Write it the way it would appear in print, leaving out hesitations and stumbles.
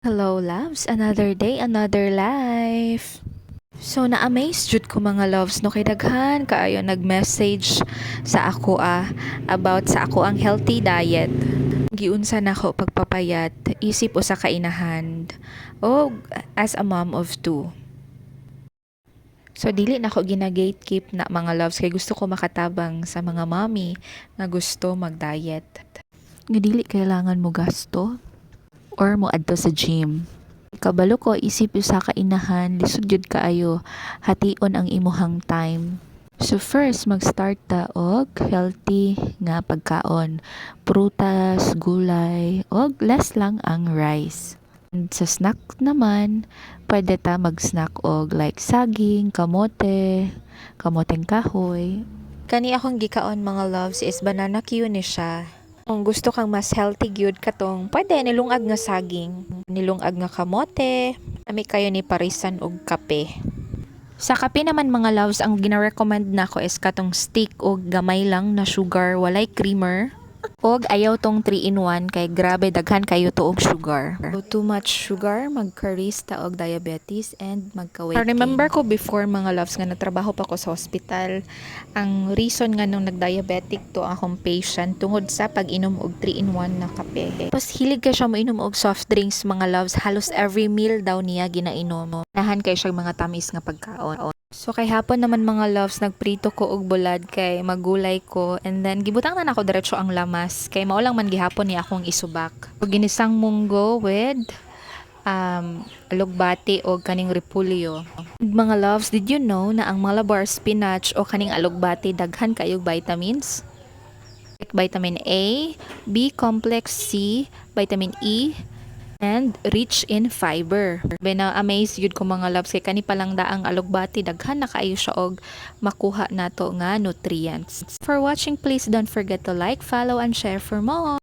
Hello loves, another day, another life. So na-amaze jud ko mga loves no kay daghan kaayo nag-message sa ako about sa ako ang healthy diet. Giunsa nako pagpapayat, isip usa ka inahan o as a mom of two. So dili nako gina-gatekeep na mga loves kay gusto ko makatabang sa mga mommy nga gusto mag-diet. Nga dili kailangan mo gasto or mo adto sa gym. Kabalo ko isip sa kainahan, lisod jud kaayo, hation ang imuhang time. So first, mag-start ta og healthy nga pagkaon. Prutas, gulay, og less lang ang rice. And sa snack naman, pwede ta mag-snack og like saging, kamote, kamoteng kahoy. Kani akong gikaon mga loves is banana Q ni siya. Kung gusto kang mas healthy gyud katong, pwede nilungag nga saging, nilungag nga kamote, ami kayo ni parisan og kape. Sa kape naman mga loves, ang gina-recommend nako is katong stick og gamay lang na sugar, walay creamer. Og ayaw tong 3-in-1 kay grabe daghan kayo to og sugar. So, too much sugar, magka-risk ta og diabetes and magka-weight gain. Remember ko before mga loves nga natrabaho pa ko sa hospital, ang reason nga nung nag-diabetic to akong patient tungod sa pag-inom og 3-in-1 na kape. Tapos hilig kay siya mainom og soft drinks mga loves, halos every meal daw niya ginainom. Nahan kay siya mga tamis nga pagkaon. So kay hapon naman mga loves, nagprito ko og bulad kay magulay ko and then gibutang na nako diretso ang lamas kay mao lang man gihapon ni akong isubak. So ginisang munggo with alugbati o kaning repolyo. Mga loves, did you know na ang Malabar spinach o kaning alugbati daghan kayog vitamins? Like vitamin A, B complex, C, vitamin E, and rich in fiber. Na-amaze yun ko mga loves kay kani palang daang alugbati daghan na kaayo siya og makuha nato nga nutrients. For watching, please don't forget to like, follow, and share for more.